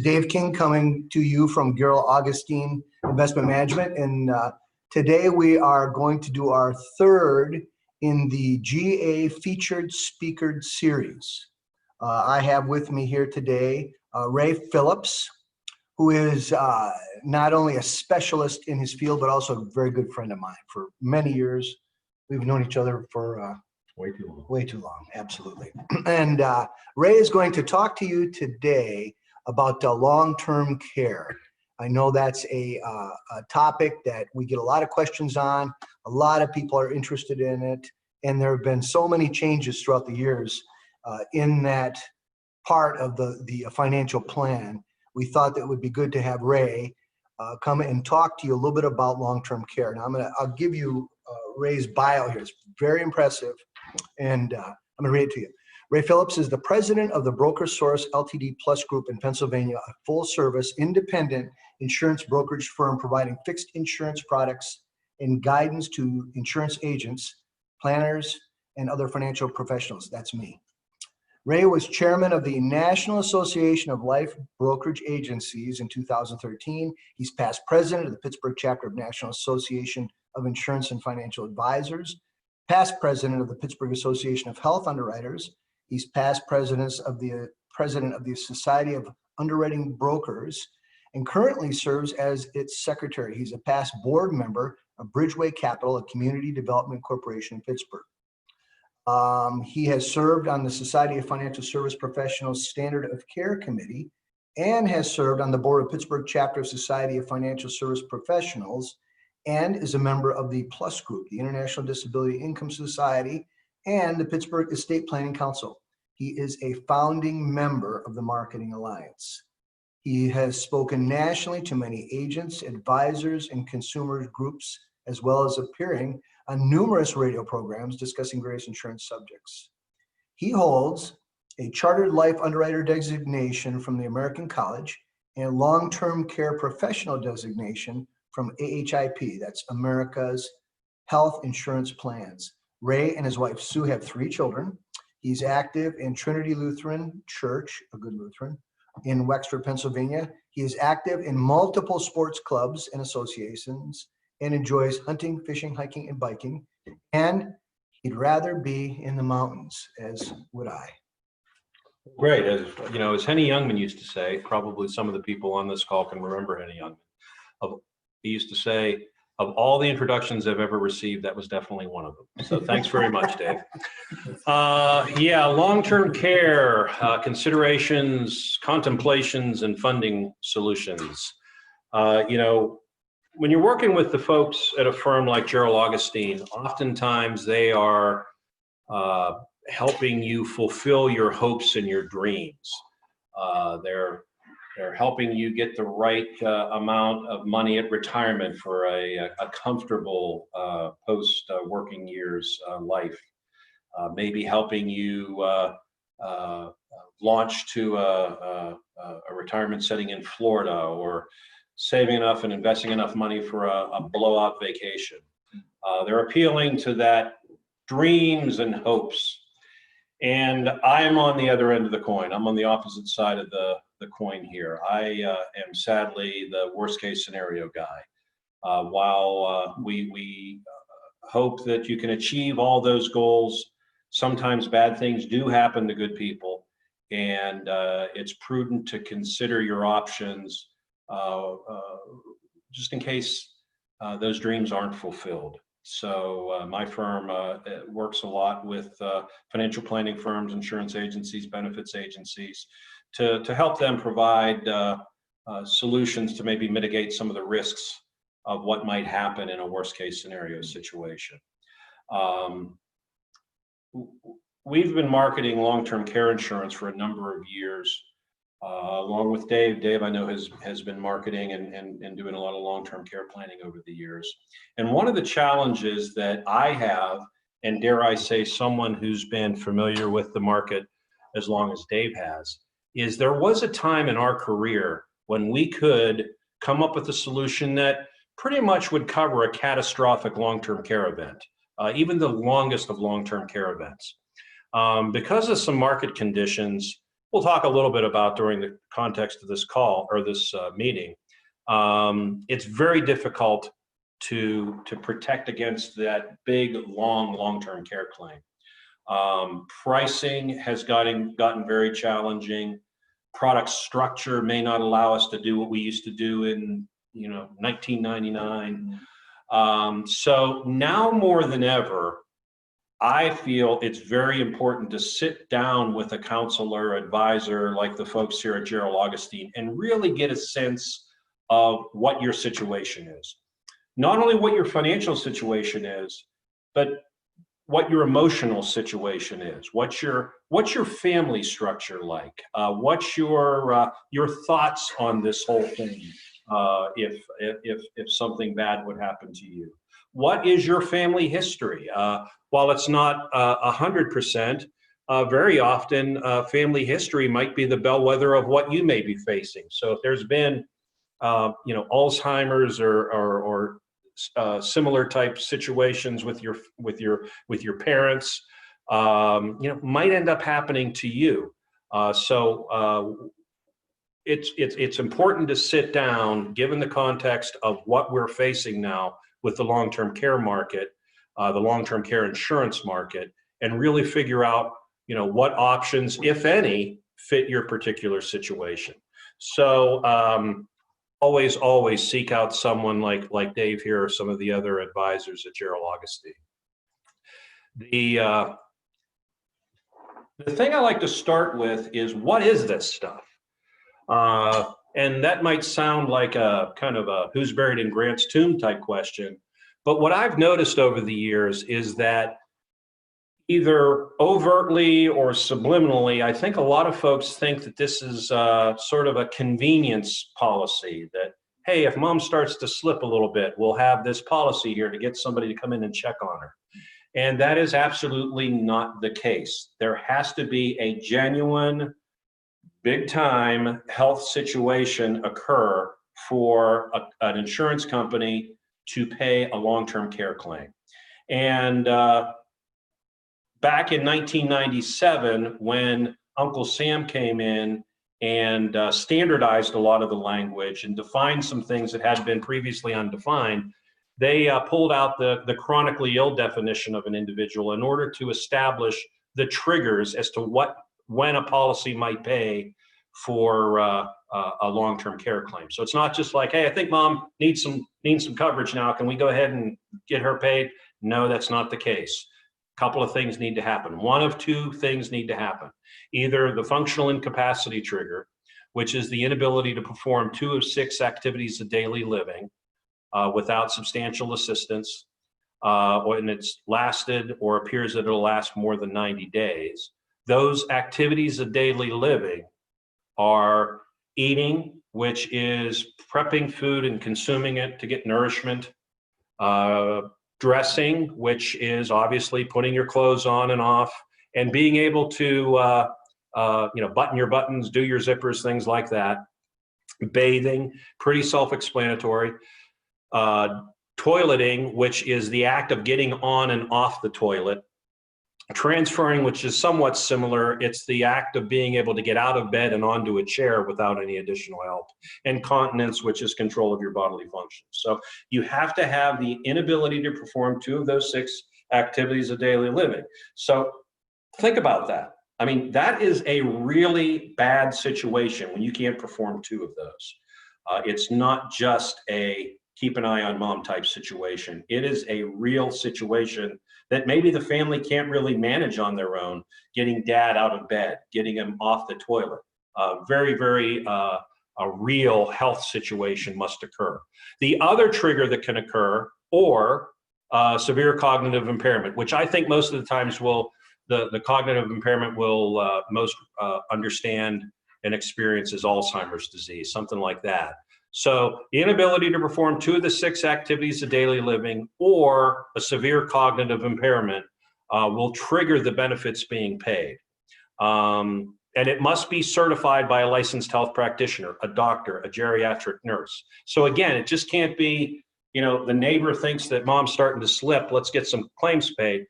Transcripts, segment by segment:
Dave King coming to you from Gierl Augustine Investment Management, and today we are going to do our third in the GA Featured Speaker Series. I have with me here today Ray Phillips, who is not only a specialist in his field, but also a very good friend of mine for many years. We've known each other for way too long. Way too long, absolutely. And Ray is going to talk to you today about long-term care. I know that's a topic that we get a lot of questions on. A lot of people are interested in it, and there have been so many changes throughout the years in that part of the financial plan. We thought that it would be good to have Ray come and talk to you a little bit about long-term care. Now I'll give you Ray's bio here. It's very impressive, and I'm gonna read it to you. Ray Phillips is the president of the Broker Source Ltd Plus Group in Pennsylvania, a full-service, independent insurance brokerage firm providing fixed insurance products and guidance to insurance agents, planners, and other financial professionals. That's me. Ray was chairman of the National Association of Life Brokerage Agencies in 2013. He's past president of the Pittsburgh chapter of National Association of Insurance and Financial Advisors, past president of the Pittsburgh Association of Health Underwriters. He's past president of the Society of Underwriting Brokers, and currently serves as its secretary. He's a past board member of Bridgeway Capital, a community development corporation in Pittsburgh. He has served on the Society of Financial Service Professionals Standard of Care Committee, and has served on the board of Pittsburgh chapter of Society of Financial Service Professionals, and is a member of the Plus Group, the International Disability Income Society, and the Pittsburgh Estate Planning Council. He is a founding member of the Marketing Alliance. He has spoken nationally to many agents, advisors, and consumer groups, as well as appearing on numerous radio programs discussing various insurance subjects. He holds a Chartered Life Underwriter designation from the American College and a long-term care professional designation from AHIP, that's America's Health Insurance Plans. Ray and his wife Sue have 3 children. He's active in Trinity Lutheran Church, a good Lutheran, in Wexford, Pennsylvania. He is active in multiple sports clubs and associations and enjoys hunting, fishing, hiking, and biking. And he'd rather be in the mountains, as would I. Great. As you know, as Henny Youngman used to say, probably some of the people on this call can remember Henny Youngman. He used to say, of all the introductions I've ever received, that was definitely one of them. So thanks very much, Dave. Yeah, long-term care, considerations, contemplations, and funding solutions. You know, when you're working with the folks at a firm like Gierl Augustine, oftentimes they are helping you fulfill your hopes and your dreams. They're helping you get the right amount of money at retirement for a comfortable post-working years life. Maybe helping you launch to a retirement setting in Florida, or saving enough and investing enough money for a blowout vacation. They're appealing to that dreams and hopes. And I'm on the other end of the coin. I'm on the opposite side of the coin here. I am sadly the worst case scenario guy. While we hope that you can achieve all those goals, sometimes bad things do happen to good people, and it's prudent to consider your options just in case those dreams aren't fulfilled. So my firm works a lot with financial planning firms, insurance agencies, benefits agencies, to help them provide solutions to maybe mitigate some of the risks of what might happen in a worst case scenario situation. We've been marketing long-term care insurance for a number of years, along with Dave. Dave, I know, has been marketing and doing a lot of long-term care planning over the years. And one of the challenges that I have, and dare I say someone who's been familiar with the market as long as Dave has, is there was a time in our career when we could come up with a solution that pretty much would cover a catastrophic long-term care event, even the longest of long-term care events. Because of some market conditions, we'll talk a little bit about during the context of this call or this meeting. It's very difficult to protect against that big, long-term care claim. Pricing has gotten very challenging. Product structure may not allow us to do what we used to do in 1999. So now more than ever, I feel it's very important to sit down with a counselor, advisor, like the folks here at Gierl Augustine, and really get a sense of what your situation is. Not only what your financial situation is, but what your emotional situation is. What's your family structure like? What's your thoughts on this whole thing? If something bad would happen to you, what is your family history? While it's not 100%, very often family history might be the bellwether of what you may be facing. So if there's been Alzheimer's or similar type situations with your parents, might end up happening to you. It's important to sit down, given the context of what we're facing now with the long-term care market, the long-term care insurance market, and really figure out, what options, if any, fit your particular situation. So always seek out someone like Dave here or some of the other advisors at Gierl Augustine. The thing I like to start with is, what is this stuff? And that might sound like a kind of a who's buried in Grant's tomb type question. But what I've noticed over the years is that either overtly or subliminally, I think a lot of folks think that this is sort of a convenience policy, that, hey, if mom starts to slip a little bit, we'll have this policy here to get somebody to come in and check on her. And that is absolutely not the case. There has to be a genuine, big time health situation occur for an insurance company to pay a long-term care claim. And back in 1997, when Uncle Sam came in and standardized a lot of the language and defined some things that had been previously undefined, they pulled out the chronically ill definition of an individual in order to establish the triggers as to when a policy might pay for a long-term care claim. So it's not just like, hey, I think mom needs some coverage now. Can we go ahead and get her paid? No, that's not the case. A couple of things need to happen. One of two things need to happen. Either the functional incapacity trigger, which is the inability to perform 2 of 6 activities of daily living without substantial assistance, and it's lasted or appears that it'll last more than 90 days. Those activities of daily living are eating, which is prepping food and consuming it to get nourishment, dressing, which is obviously putting your clothes on and off, and being able to button your buttons, do your zippers, things like that. Bathing, pretty self-explanatory. Toileting, which is the act of getting on and off the toilet. Transferring, which is somewhat similar. It's the act of being able to get out of bed and onto a chair without any additional help. And continence, which is control of your bodily functions. So you have to have the inability to perform 2 of those 6 activities of daily living. So think about that. I mean, that is a really bad situation when you can't perform 2 of those. It's not just a keep an eye on mom type situation. It is a real situation that maybe the family can't really manage on their own, getting dad out of bed, getting him off the toilet. Very, a real health situation must occur. The other trigger that can occur, or severe cognitive impairment, which I think most of the times the cognitive impairment will most understand and experience as Alzheimer's disease, something like that. So the inability to perform 2 of the 6 activities of daily living or a severe cognitive impairment will trigger the benefits being paid. And it must be certified by a licensed health practitioner, a doctor, a geriatric nurse. So again, it just can't be, the neighbor thinks that mom's starting to slip, let's get some claims paid.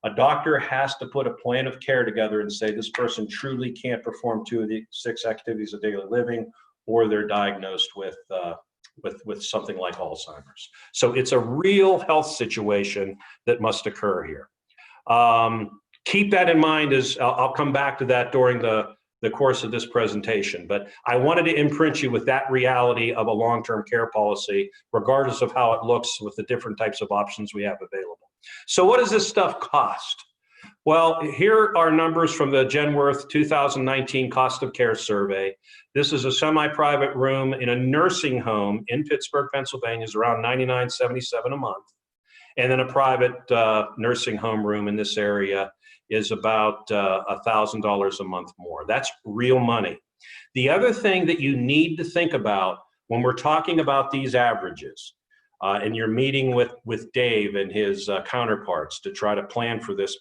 A doctor has to put a plan of care together and say this person truly can't perform 2 of the 6 activities of daily living, or they're diagnosed with something like Alzheimer's. So it's a real health situation that must occur here. Keep that in mind as I'll come back to that during the course of this presentation, but I wanted to imprint you with that reality of a long-term care policy, regardless of how it looks with the different types of options we have available. So what does this stuff cost? Well, here are numbers from the Genworth 2019 Cost of Care Survey. This is a semi-private room in a nursing home in Pittsburgh, Pennsylvania, is around $99.77 a month. And then a private nursing home room in this area is about $1,000 a month more. That's real money. The other thing that you need to think about when we're talking about these averages, and you're meeting with Dave and his counterparts to try to plan for this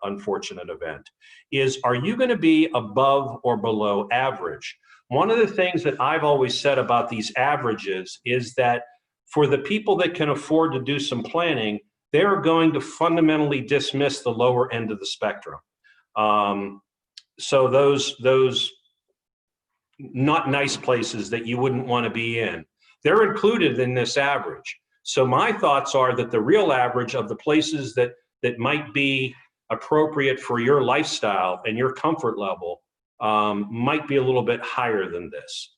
unfortunate event, is are you going to be above or below average? One of the things that I've always said about these averages is that for the people that can afford to do some planning, they're going to fundamentally dismiss the lower end of the spectrum. So those not nice places that you wouldn't want to be in, they're included in this average. So my thoughts are that the real average of the places that might be appropriate for your lifestyle and your comfort level might be a little bit higher than this.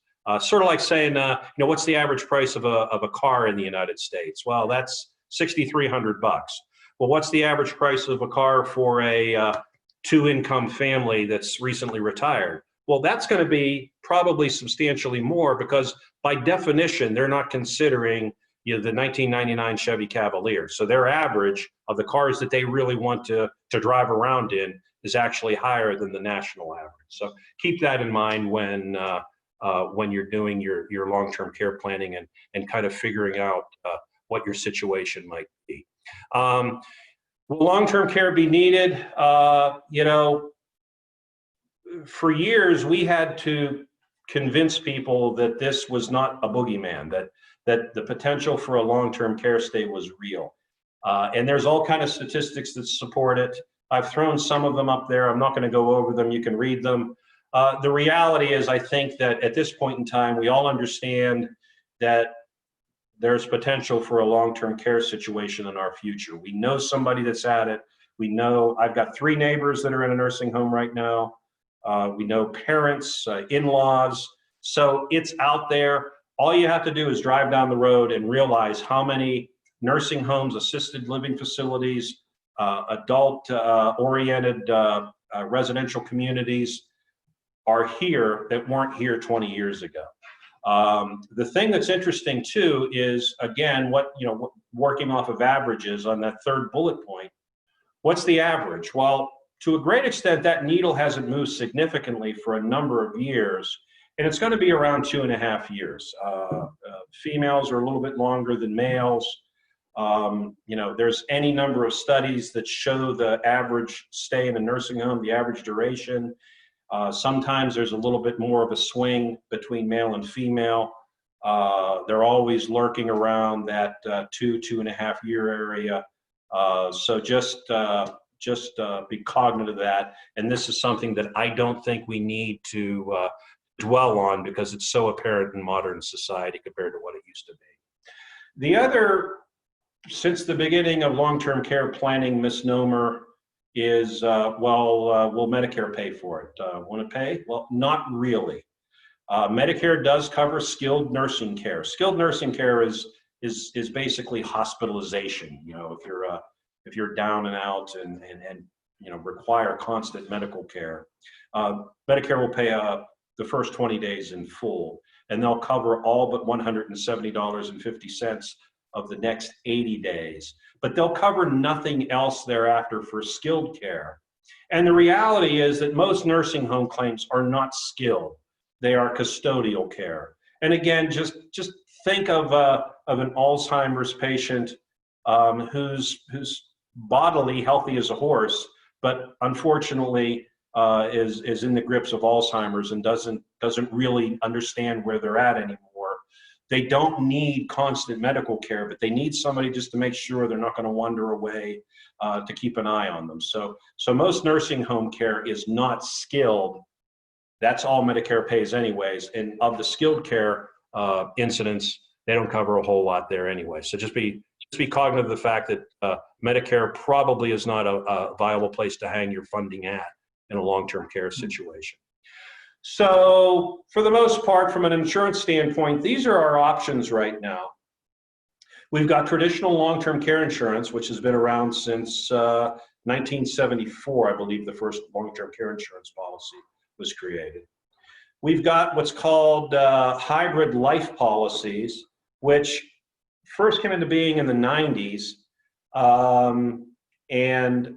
Sort of like saying, what's the average price of a car in the United States? Well, that's $6,300. Well, what's the average price of a car for a 2-income family that's recently retired? Well, that's going to be probably substantially more because by definition, they're not considering the 1999 Chevy Cavalier. So their average of the cars that they really want to drive around in is actually higher than the national average. So keep that in mind when you're doing your long-term care planning and kind of figuring out what your situation might be. Will long-term care be needed? For years, we had to convince people that this was not a boogeyman, that the potential for a long-term care stay was real. And there's all kind of statistics that support it. I've thrown some of them up there. I'm not going to go over them. You can read them. The reality is, I think that at this point in time, we all understand that there's potential for a long-term care situation in our future. We know somebody that's at it. We know I've got 3 neighbors that are in a nursing home right now. We know parents, in-laws. So it's out there. All you have to do is drive down the road and realize how many nursing homes, assisted living facilities, adult-oriented residential communities are here that weren't here 20 years ago. The thing that's interesting too is, again, working off of averages on that third bullet point, what's the average? Well, to a great extent, that needle hasn't moved significantly for a number of years, and it's going to be around 2.5 years. Females are a little bit longer than males. There's any number of studies that show the average stay in a nursing home, the average duration. Sometimes there's a little bit more of a swing between male and female. They're always lurking around that 2.5 year area. So just be cognizant of that. And this is something that I don't think we need to dwell on because it's so apparent in modern society compared to what it used to be. The other, since the beginning of long-term care planning misnomer is, will Medicare pay for it? Want to pay? Well, not really. Medicare does cover skilled nursing care. Skilled nursing care is basically hospitalization. If you're down and out and require constant medical care, Medicare will pay the first 20 days in full, and they'll cover all but $170.50 of the next 80 days. But they'll cover nothing else thereafter for skilled care. And the reality is that most nursing home claims are not skilled. They are custodial care. And again, just think of an Alzheimer's patient who's bodily healthy as a horse, but unfortunately is in the grips of Alzheimer's and doesn't really understand where they're at anymore. They don't need constant medical care, but they need somebody just to make sure they're not going to wander away, to keep an eye on them. So most nursing home care is not skilled. That's all Medicare pays anyways. And of the skilled care incidents, they don't cover a whole lot there anyway. So just be cognizant of the fact that Medicare probably is not a viable place to hang your funding at in a long-term care situation. So for the most part, from an insurance standpoint, these are our options right now. We've got traditional long-term care insurance, which has been around since 1974, I believe the first long-term care insurance policy was created. We've got what's called hybrid life policies, which first came into being in the 90s, and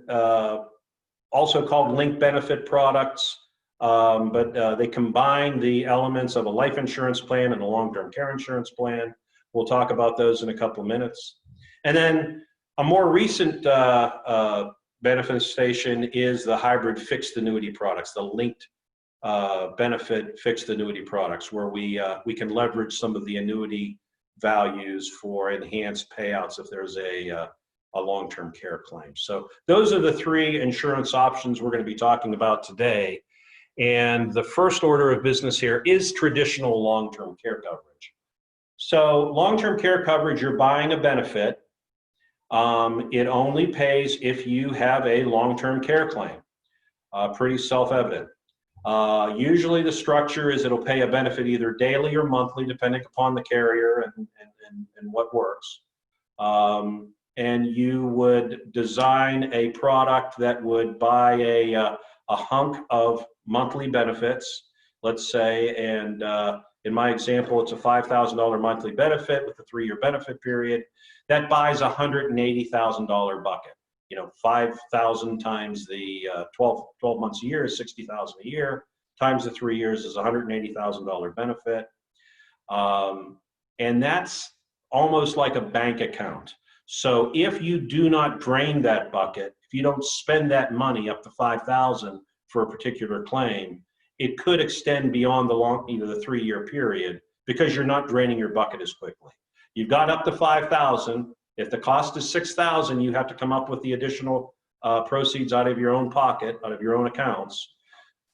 also called linked benefit products. But they combine the elements of a life insurance plan and a long-term care insurance plan. We'll talk about those in a couple of minutes. And then a more recent manifestation is the hybrid fixed annuity products, the linked benefit fixed annuity products, where we can leverage some of the annuity values for enhanced payouts if there's a long-term care claim. So those are the three insurance options we're going to be talking about today. And the first order of business here is traditional long-term care coverage. So long-term care coverage, you're buying a benefit. It only pays if you have a long-term care claim. Pretty self-evident. Usually the structure is it'll pay a benefit either daily or monthly, depending upon the carrier and what works. And you would design a product that would buy a hunk of monthly benefits, let's say, and in my example, it's a $5,000 monthly benefit with a 3-year benefit period. That buys a $180,000 bucket. You know, 5,000 times the 12 months a year is 60,000 a year, times the 3 years is $180,000 benefit. And that's almost like a bank account. So if you do not drain that bucket, if you don't spend that money up to 5,000 for a particular claim, it could extend beyond the 3-year period because you're not draining your bucket as quickly. You've got up to 5,000. If the cost is 6,000, you have to come up with the additional proceeds out of your own pocket, out of your own accounts.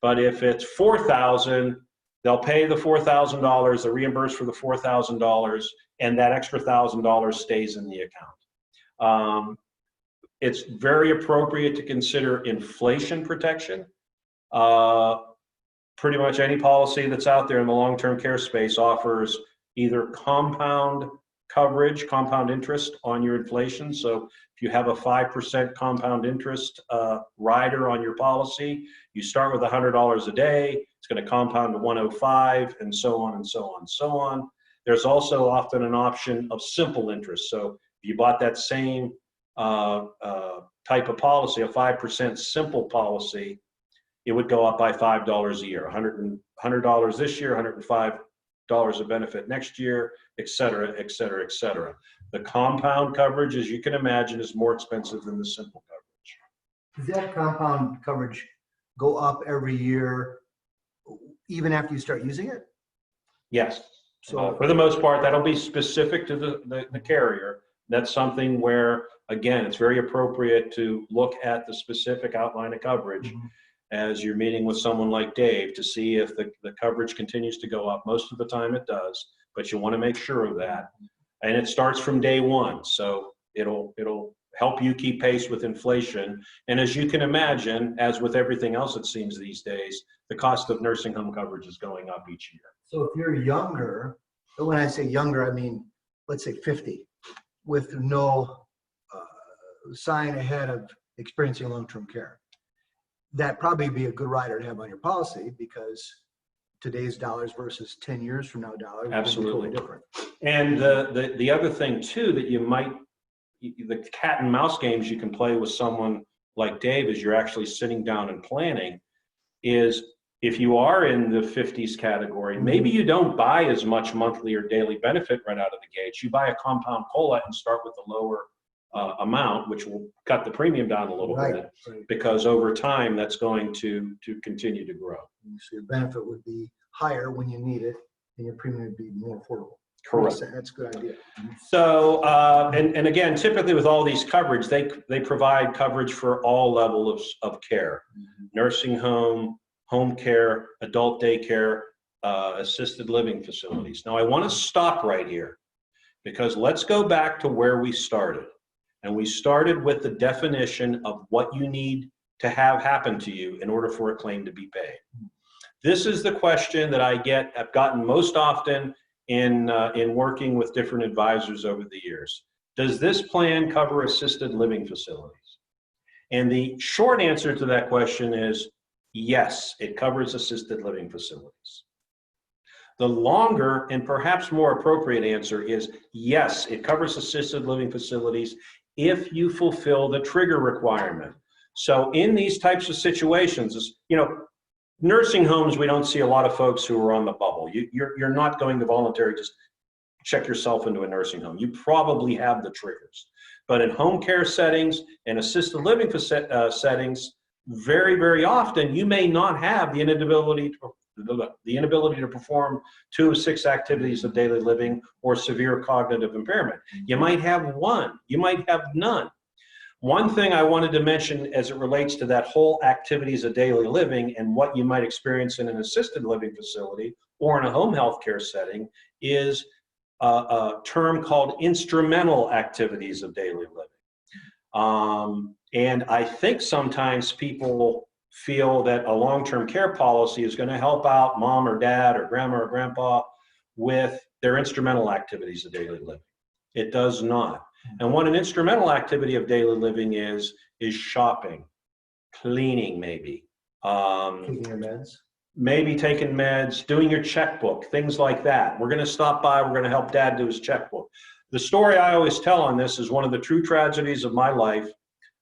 But if it's 4,000, they'll pay the $4,000, they reimburse for the $4,000, and that extra $1,000 stays in the account. It's very appropriate to consider inflation protection. Pretty much any policy that's out there in the long-term care space offers either compound coverage, compound interest on your inflation. So if you have a 5% compound interest rider on your policy, you start with $100 a day, it's going to compound to $105, and so on and so on and so on. There's also often an option of simple interest. So if you bought that same type of policy, a 5% simple policy, it would go up by $5 a year, $100 this year, $105 of benefit next year, et cetera, et cetera, et cetera. The compound coverage, as you can imagine, is more expensive than the simple coverage. Does that compound coverage go up every year, even after you start using it? Yes. So for the most part, that'll be specific to the carrier. That's something where, again, it's very appropriate to look at the specific outline of coverage as you're meeting with someone like Dave to see if the coverage continues to go up. Most of the time it does, but you want to make sure of that. And it starts from day one, so it'll help you keep pace with inflation. And as you can imagine, as with everything else it seems these days, the cost of nursing home coverage is going up each year. So if you're younger, and when I say younger, I mean, let's say 50, with no sign ahead of experiencing long-term care, that probably be a good rider to have on your policy, because today's dollars versus 10 years from now dollars absolutely be totally different. And the other thing too that you might, the cat and mouse games you can play with someone like Dave as you're actually sitting down and planning, is if you are in the 50s category, maybe you don't buy as much monthly or daily benefit right out of the gates. You buy a compound COLA and start with the lower amount, which will cut the premium down a little bit, because over time that's going to continue to grow. So your benefit would be higher when you need it, and your premium would be more affordable. Correct. That's a good idea. So, and again, typically with all these coverage, they provide coverage for all levels of care: nursing home, home care, adult daycare, assisted living facilities. Now, I want to stop right here because let's go back to where we started. And we started with the definition of what you need to have happen to you in order for a claim to be paid. This is the question that I've gotten most often in working with different advisors over the years. Does this plan cover assisted living facilities? And the short answer to that question is yes, it covers assisted living facilities. The longer and perhaps more appropriate answer is yes, it covers assisted living facilities if you fulfill the trigger requirement. So in these types of situations, nursing homes, we don't see a lot of folks who are on the bubble. You're not going to voluntarily just check yourself into a nursing home. You probably have the triggers. But in home care settings and assisted living settings, very, very often, you may not have the inability to perform 2 of 6 activities of daily living or severe cognitive impairment. You might have one, you might have none. One thing I wanted to mention as it relates to that whole activities of daily living and what you might experience in an assisted living facility or in a home health care setting is a term called instrumental activities of daily living. And I think sometimes people feel that a long-term care policy is going to help out mom or dad or grandma or grandpa with their instrumental activities of daily living. It does not. And what an instrumental activity of daily living is shopping, cleaning maybe. Taking your meds? Maybe taking meds, doing your checkbook, things like that. We're going to stop by, we're going to help dad do his checkbook. The story I always tell on this is one of the true tragedies of my life.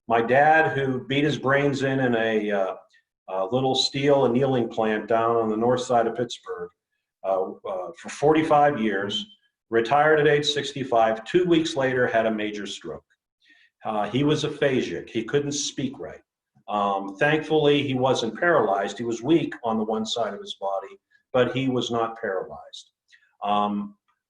My dad, who beat his brains in a little steel annealing plant down on the north side of Pittsburgh for 45 years, retired at age 65, 2 weeks later had a major stroke. He was aphasic, he couldn't speak right. Thankfully, he wasn't paralyzed. He was weak on the one side of his body, but he was not paralyzed.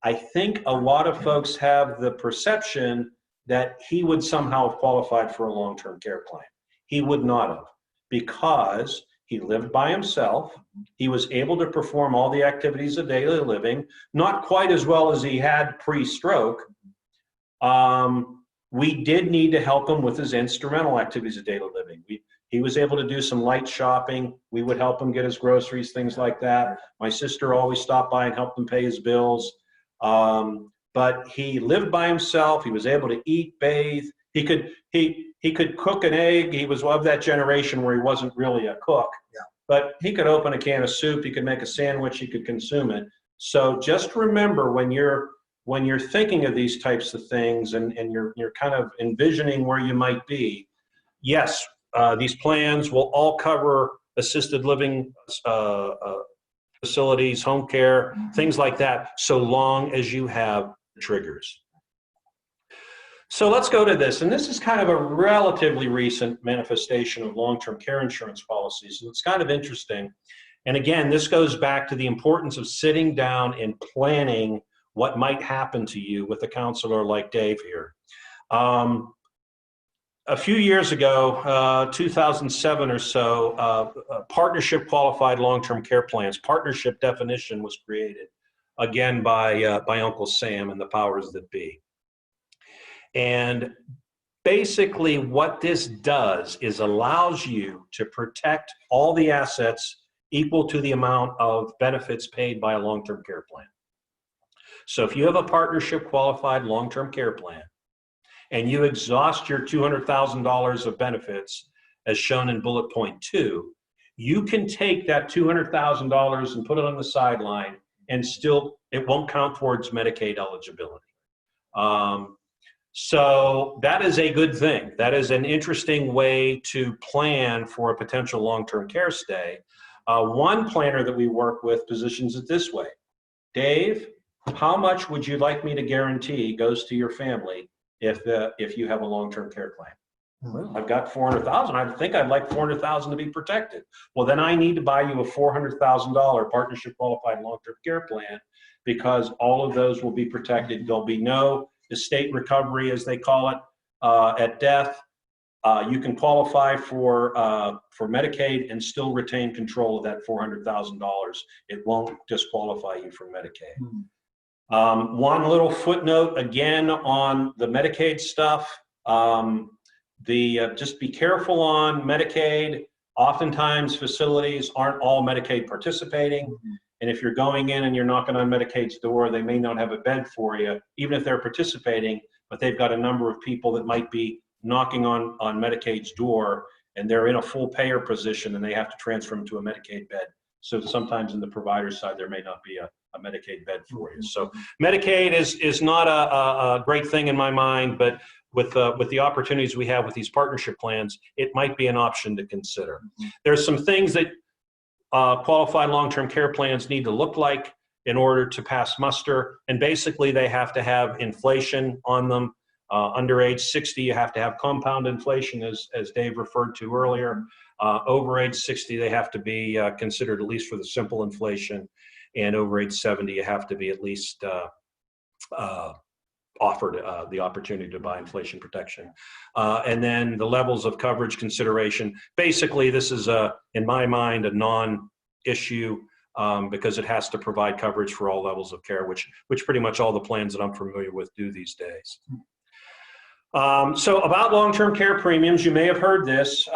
I think a lot of folks have the perception that he would somehow have qualified for a long-term care plan. He would not have, because he lived by himself. He was able to perform all the activities of daily living, not quite as well as he had pre-stroke. We did need to help him with his instrumental activities of daily living. He was able to do some light shopping. We would help him get his groceries, things like that. My sister always stopped by and helped him pay his bills. But he lived by himself. He was able to eat, bathe. He could cook an egg. He was of that generation where he wasn't really a cook. Yeah. But he could open a can of soup. He could make a sandwich. He could consume it. So just remember when you're thinking of these types of things and you're kind of envisioning where you might be, yes, these plans will all cover assisted living facilities, home care, things like that, so long as you have triggers. So let's go to this, and this is kind of a relatively recent manifestation of long-term care insurance policies, and it's kind of interesting. And again, this goes back to the importance of sitting down and planning what might happen to you with a counselor like Dave here. A few years ago, 2007 or so, partnership qualified long-term care plans, partnership definition was created, again by Uncle Sam and the powers that be. And basically what this does is allows you to protect all the assets equal to the amount of benefits paid by a long-term care plan. So if you have a partnership qualified long-term care plan and you exhaust your $200,000 of benefits as shown in bullet point 2, you can take that $200,000 and put it on the sideline and still it won't count towards Medicaid eligibility. So that is a good thing. That is an interesting way to plan for a potential long-term care stay. One planner that we work with positions it this way: Dave, how much would you like me to guarantee goes to your family if you have a long-term care plan? Well, I've got $400,000. I think I'd like $400,000 to be protected. Well, then I need to buy you a $400,000 partnership qualified long-term care plan because all of those will be protected. There'll be no estate recovery, as they call it, at death. You can qualify for Medicaid and still retain control of that $400,000. It won't disqualify you from Medicaid. One little footnote again on the Medicaid stuff. Just be careful on Medicaid. Oftentimes facilities aren't all Medicaid participating. And if you're going in and you're knocking on Medicaid's door, they may not have a bed for you, even if they're participating, but they've got a number of people that might be knocking on Medicaid's door, and they're in a full payer position and they have to transfer them to a Medicaid bed. So sometimes in the provider side, there may not be a Medicaid bed for you. So Medicaid is not a great thing in my mind, but with the opportunities we have with these partnership plans, it might be an option to consider. There's some things that qualified long-term care plans need to look like in order to pass muster, and basically they have to have inflation on them. Under age 60, you have to have compound inflation, as Dave referred to earlier. Over age 60, they have to be considered at least for the simple inflation, and over age 70, you have to be at least offered the opportunity to buy inflation protection. And then the levels of coverage consideration. Basically, this is, in my mind, a non-issue because it has to provide coverage for all levels of care, which pretty much all the plans that I'm familiar with do these days. So about long-term care premiums, you may have heard this.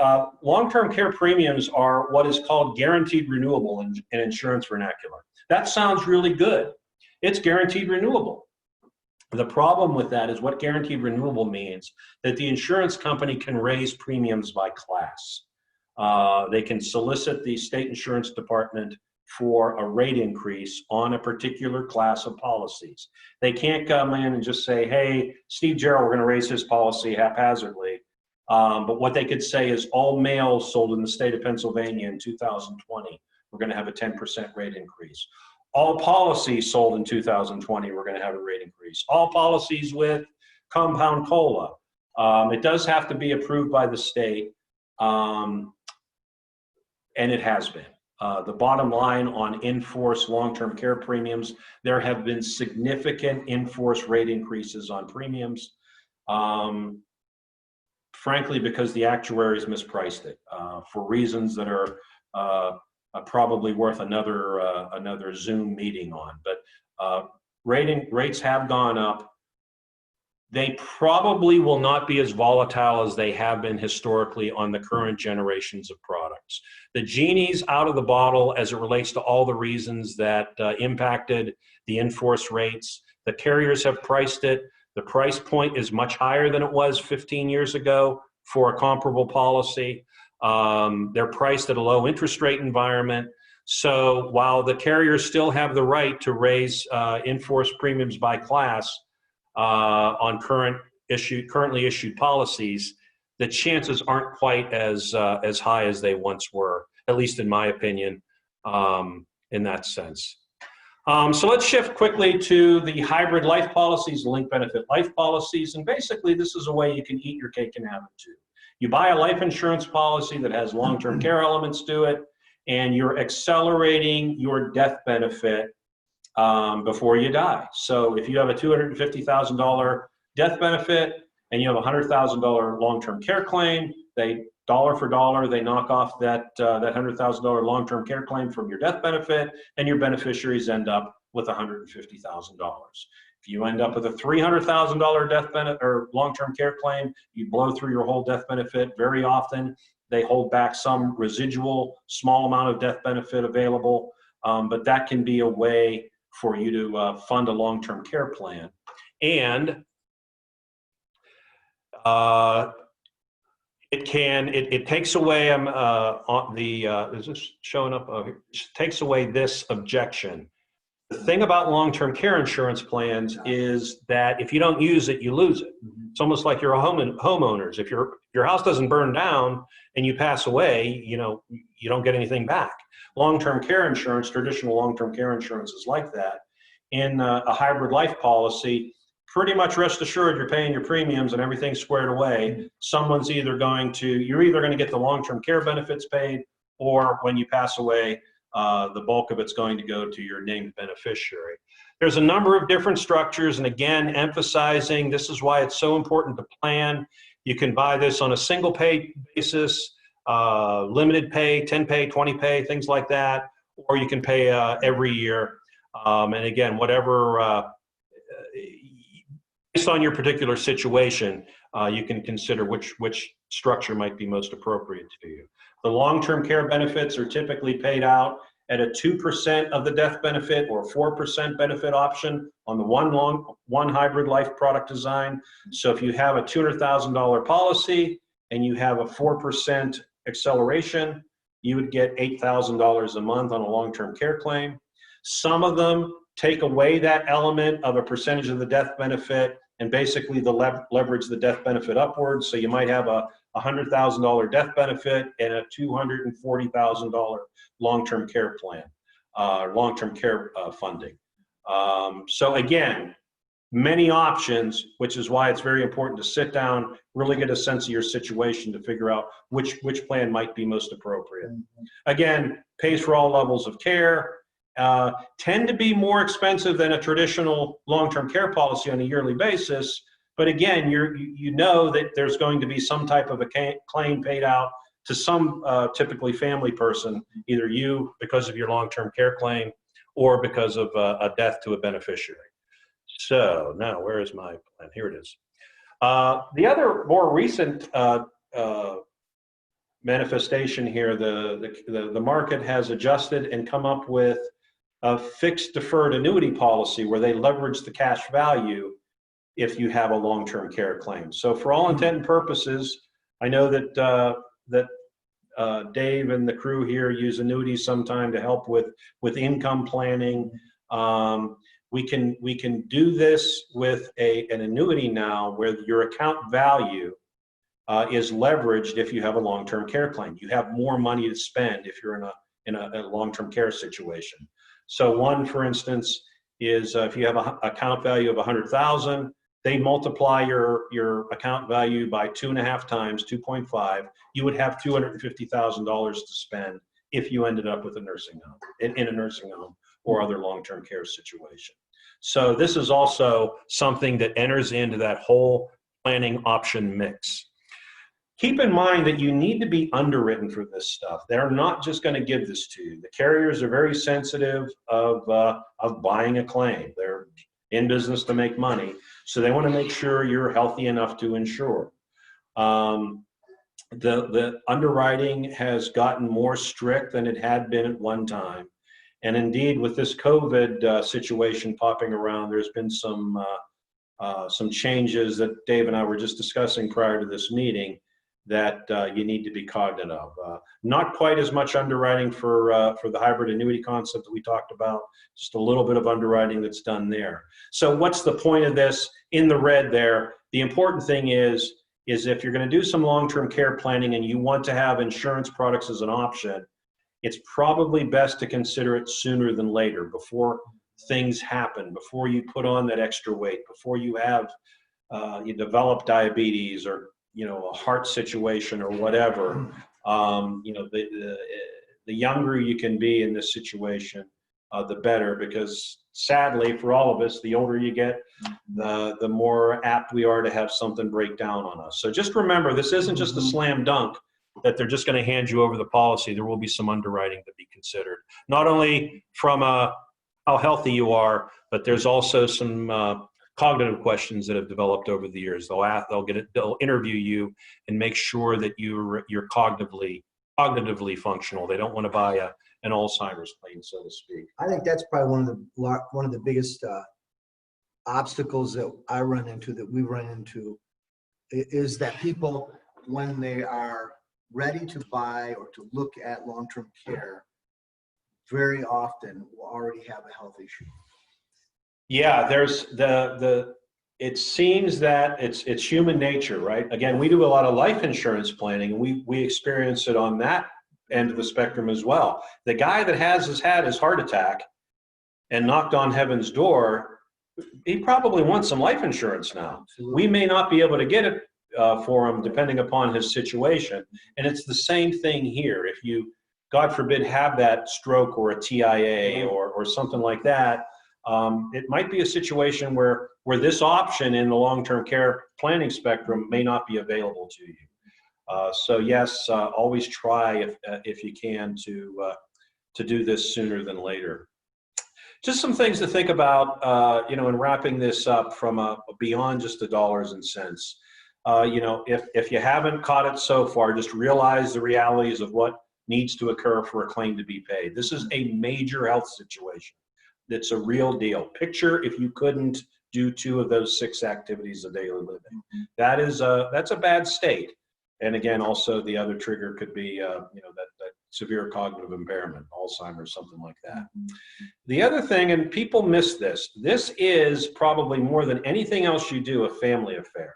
Long-term care premiums are what is called guaranteed renewable in insurance vernacular. That sounds really good. It's guaranteed renewable. The problem with that is what guaranteed renewable means, that the insurance company can raise premiums by class. They can solicit the state insurance department for a rate increase on a particular class of policies. They can't come in and just say, hey, Steve Gierl, we're going to raise his policy haphazardly. But what they could say is all males sold in the state of Pennsylvania in 2020, we're going to have a 10% rate increase. All policies sold in 2020, we're going to have a rate increase. All policies with compound COLA. It does have to be approved by the state, and it has been. The bottom line on in-force long-term care premiums, there have been significant in-force rate increases on premiums, frankly, because the actuaries mispriced it for reasons that are probably worth another Zoom meeting on. But rates have gone up. They probably will not be as volatile as they have been historically on the current generations of products. The genie's out of the bottle as it relates to all the reasons that impacted the in-force rates. The carriers have priced it. The price point is much higher than it was 15 years ago for a comparable policy. They're priced at a low interest rate environment. So while the carriers still have the right to raise in-force premiums by class on currently issued policies, the chances aren't quite as high as they once were, at least in my opinion, in that sense. So let's shift quickly to the hybrid life policies, linked benefit life policies, and basically this is a way you can eat your cake and have it too. You buy a life insurance policy that has long-term care elements to it, and you're accelerating your death benefit before you die. So if you have a $250,000 death benefit and you have a $100,000 long-term care claim, they dollar for dollar, they knock off that $100,000 long-term care claim from your death benefit, and your beneficiaries end up with $150,000. If you end up with a $300,000 death benefit or long-term care claim, you blow through your whole death benefit. Very often, they hold back some residual small amount of death benefit available, but that can be a way for you to fund a long-term care plan. And it takes away is this showing up? It takes away this objection. The thing about long-term care insurance plans is that if you don't use it, you lose it. It's almost like you're a homeowners. If your house doesn't burn down and you pass away, you don't get anything back. Long-term care insurance, traditional long-term care insurance is like that. In a hybrid life policy, pretty much rest assured you're paying your premiums and everything's squared away. You're either going to get the long-term care benefits paid, or when you pass away, the bulk of it's going to go to your named beneficiary. There's a number of different structures, and again, emphasizing this is why it's so important to plan. You can buy this on a single pay basis, limited pay, 10 pay, 20 pay, things like that, or you can pay every year. And again, whatever, based on your particular situation, you can consider which structure might be most appropriate to you. The long-term care benefits are typically paid out at a 2% of the death benefit or 4% benefit option on the one hybrid life product design. So if you have a $200,000 policy and you have a 4% acceleration, you would get $8,000 a month on a long-term care claim. Some of them take away that element of a percentage of the death benefit and basically leverage the death benefit upwards. So you might have a $100,000 death benefit and a $240,000 long-term care plan, long-term care funding. So again, many options, which is why it's very important to sit down, really get a sense of your situation to figure out which plan might be most appropriate. Again, pays for all levels of care, tend to be more expensive than a traditional long-term care policy on a yearly basis. But again, you know that there's going to be some type of a claim paid out to some typically family person, either you because of your long-term care claim or because of a death to a beneficiary. So now where is my plan? Here it is. The other more recent manifestation here, the market has adjusted and come up with a fixed deferred annuity policy where they leverage the cash value if you have a long-term care claim. So for all intent and purposes, I know that Dave and the crew here use annuities sometime to help with income planning. We can do this with an annuity now where your account value is leveraged if you have a long-term care claim. You have more money to spend if you're in a long-term care situation. So one, for instance, is if you have an account value of 100,000, they multiply your account value by 2.5 times, 2.5. You would have $250,000 to spend if you ended up with a nursing home, in a nursing home or other long-term care situation. So this is also something that enters into that whole planning option mix. Keep in mind that you need to be underwritten for this stuff. They're not just going to give this to you. The carriers are very sensitive of buying a claim. They're in business to make money, so they want to make sure you're healthy enough to insure. The underwriting has gotten more strict than it had been at one time. And indeed, with this COVID situation popping around, there's been some changes that Dave and I were just discussing prior to this meeting that you need to be cognizant of. Not quite as much underwriting for the hybrid annuity concept that we talked about, just a little bit of underwriting that's done there. So what's the point of this? In the red there, the important thing is if you're going to do some long-term care planning and you want to have insurance products as an option, it's probably best to consider it sooner than later, before things happen, before you put on that extra weight, before you have you develop diabetes or a heart situation or whatever. The younger you can be in this situation, the better, because sadly for all of us, the older you get, the more apt we are to have something break down on us. So just remember, this isn't just a slam dunk that they're just going to hand you over the policy. There will be some underwriting to be considered, not only from how healthy you are, but there's also some cognitive questions that have developed over the years. They'll interview you and make sure that you're cognitively functional. They don't want to buy an Alzheimer's claim, so to speak. I think that's probably one of the biggest obstacles that I run into, that we run into, is that people, when they are ready to buy or to look at long-term care, very often will already have a health issue. Yeah, there's it seems that it's human nature, right? Again, we do a lot of life insurance planning, and we experience it on that end of the spectrum as well. The guy that has had his heart attack and knocked on heaven's door, he probably wants some life insurance now. Absolutely. We may not be able to get it for him depending upon his situation. And it's the same thing here. If you, God forbid, have that stroke or a TIA or something like that, it might be a situation where this option in the long-term care planning spectrum may not be available to you. So yes, always try if you can to do this sooner than later. Just some things to think about, you know, in wrapping this up from beyond just the dollars and cents. You know, if you haven't caught it so far, just realize the realities of what needs to occur for a claim to be paid. This is a major health situation. That's a real deal. Picture if you couldn't do 2 of those 6 activities of daily living. That's a bad state. And again, also the other trigger could be, you know, that severe cognitive impairment, Alzheimer's, something like that. The other thing, and people miss this, this is probably more than anything else you do a family affair.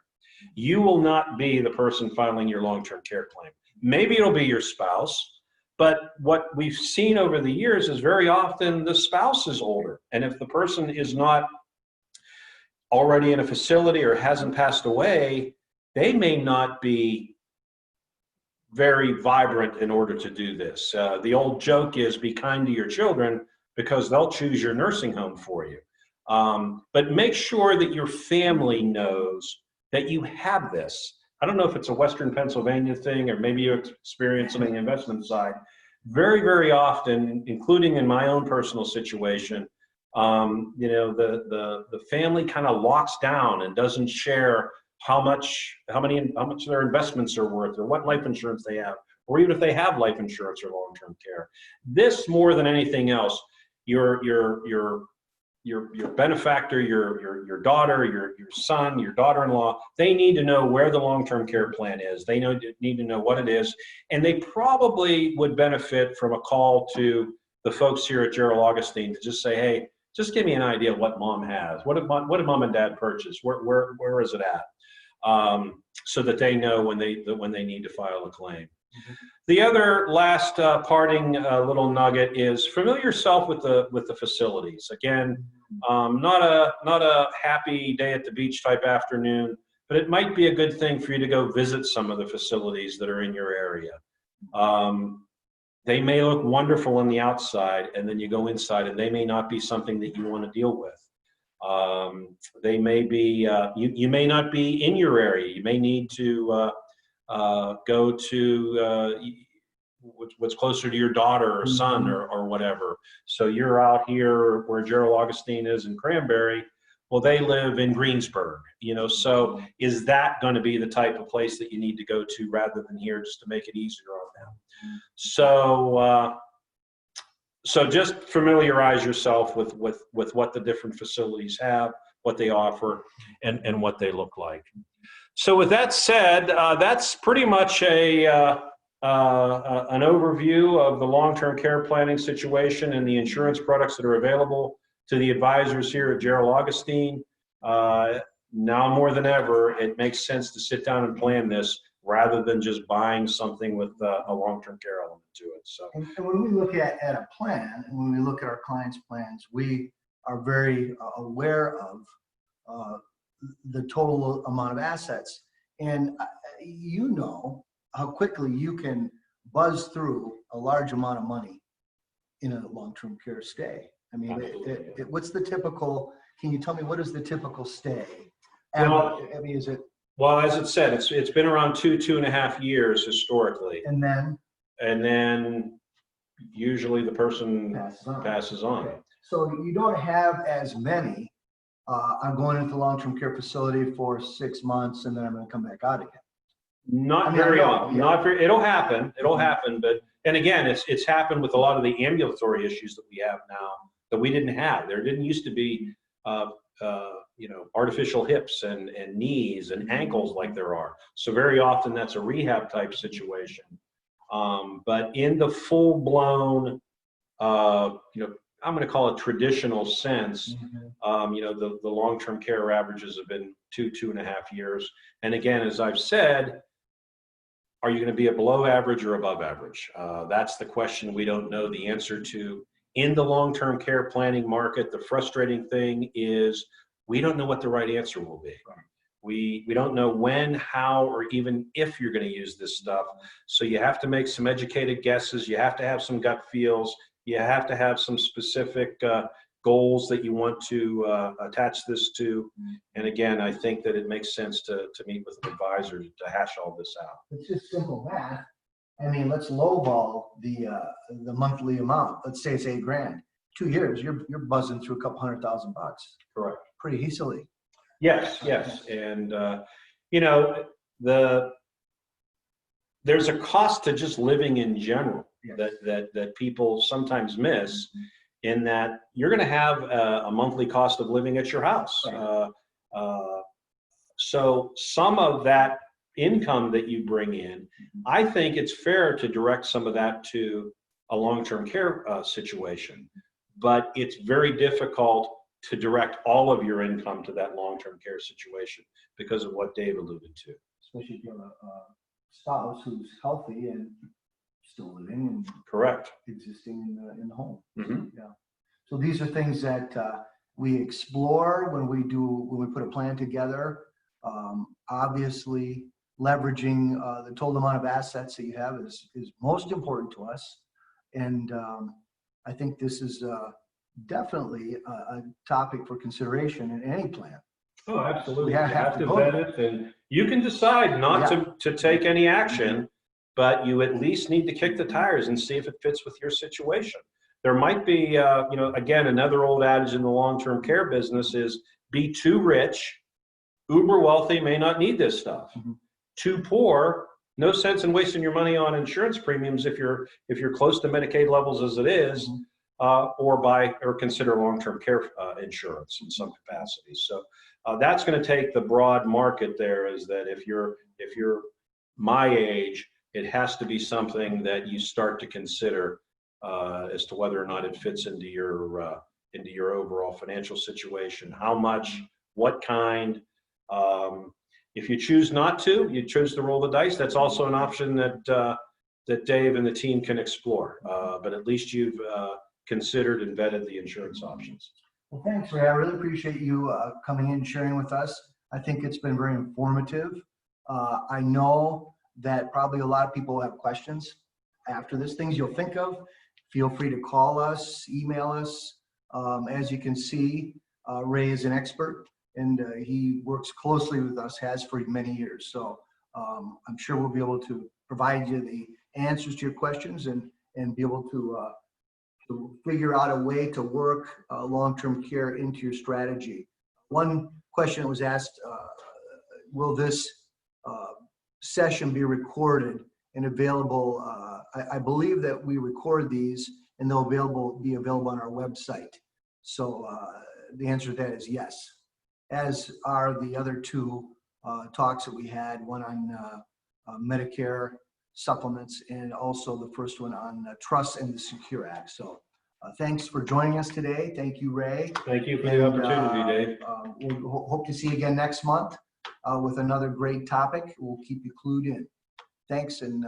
You will not be the person filing your long-term care claim. Maybe it'll be your spouse, but what we've seen over the years is very often the spouse is older. And if the person is not already in a facility or hasn't passed away, they may not be very vibrant in order to do this. The old joke is be kind to your children because they'll choose your nursing home for you. But make sure that your family knows that you have this. I don't know if it's a Western Pennsylvania thing or maybe you experience it on the investment side. Very, very often, including in my own personal situation, you know, the family kind of locks down and doesn't share how much their investments are worth or what life insurance they have, or even if they have life insurance or long-term care. This more than anything else, your benefactor, your daughter, your son, your daughter-in-law, they need to know where the long-term care plan is. They need to know what it is, and they probably would benefit from a call to the folks here at Gierl Augustine to just say, hey, just give me an idea of what mom has. What did mom and dad purchase? Where is it at? So that they know when they need to file a claim. The other last parting little nugget is familiar yourself with the facilities. Again, not a happy day at the beach type afternoon, but it might be a good thing for you to go visit some of the facilities that are in your area. They may look wonderful on the outside, and then you go inside, and they may not be something that you want to deal with. They may be, you may not be in your area. You may need to go to what's closer to your daughter or son or whatever. So you're out here where Gierl Augustine is in Cranberry. Well, they live in Greensburg, you know, so is that going to be the type of place that you need to go to rather than here just to make it easier on them? So just familiarize yourself with what the different facilities have, what they offer, and what they look like. So with that said, that's pretty much an overview of the long-term care planning situation and the insurance products that are available to the advisors here at Gierl Augustine. Now more than ever, it makes sense to sit down and plan this rather than just buying something with a long-term care element to it. So, and when we look at a plan, and when we look at our clients' plans, we are very aware of the total amount of assets. And you know how quickly you can buzz through a large amount of money in a long-term care stay. I mean, what's the typical, can you tell me what is the typical stay? Well, I mean, is it? Well, as it said, it's been around 2.5 years historically. And then usually the person passes on. Okay. So you don't have as many, I'm going into the long-term care facility for 6 months and then I'm going to come back out again. Not very often. It'll happen. It'll happen. But, and again, it's happened with a lot of the ambulatory issues that we have now that we didn't have. There didn't used to be, you know, artificial hips and knees and ankles like there are. So very often that's a rehab type situation. But in the full blown, you know, I'm going to call it traditional sense, you know, the long-term care averages have been 2.5 years. And again, as I've said, are you going to be a below average or above average? That's the question we don't know the answer to. In the long-term care planning market, the frustrating thing is we don't know what the right answer will be. We don't know when, how, or even if you're going to use this stuff. So you have to make some educated guesses. You have to have some gut feels. You have to have some specific goals that you want to attach this to. And again, I think that it makes sense to meet with an advisor to hash all this out. It's just simple math. I mean, let's lowball the monthly amount. Let's say it's $8,000. 2 years, you're buzzing through a couple $100,000. Correct. Pretty easily. Yes, yes. And, you know, there's a cost to just living in general. Yes. that people sometimes miss, in that you're going to have a monthly cost of living at your house. Right. So some of that income that you bring in, I think it's fair to direct some of that to a long-term care situation, but it's very difficult to direct all of your income to that long-term care situation because of what Dave alluded to. Especially if you have a spouse who's healthy and still living and correct existing in the home. Mm-hmm. Yeah. So these are things that we explore when we put a plan together. Obviously, leveraging the total amount of assets that you have is most important to us, and I think this is definitely a topic for consideration in any plan. Oh, absolutely. You have to vet it, and you can decide not to take any action, but you at least need to kick the tires and see if it fits with your situation. There might be, you know, again, another old adage in the long-term care business is be too rich, uber wealthy, may not need this stuff. Mm-hmm. Too poor, no sense in wasting your money on insurance premiums if you're close to Medicaid levels as it is, mm-hmm. or consider long-term care insurance in some capacity. So that's going to take the broad market there, is that if you're my age, it has to be something that you start to consider as to whether or not it fits into your overall financial situation. How much, what kind. If you choose not to, you choose to roll the dice. That's also an option that Dave and the team can explore. But at least you've considered and vetted the insurance options. Well, thanks, Ray. I really appreciate you coming in and sharing with us. I think it's been very informative. I know that probably a lot of people have questions after this, things you'll think of. Feel free to call us, email us. As you can see, Ray is an expert, and he works closely with us, has for many years. So I'm sure we'll be able to provide you the answers to your questions and be able to figure out a way to work long-term care into your strategy. One question that was asked, will this session be recorded and available? I believe that we record these and they'll be available on our website. So the answer to that is yes, as are the other two talks that we had, one on Medicare supplements and also the first one on trust and the Secure Act. So thanks for joining us today. Thank you, Ray. Thank you for the opportunity, Dave. We'll hope to see you again next month with another great topic. We'll keep you clued in. Thanks, and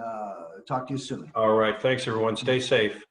talk to you soon. All right. Thanks, everyone. Stay safe.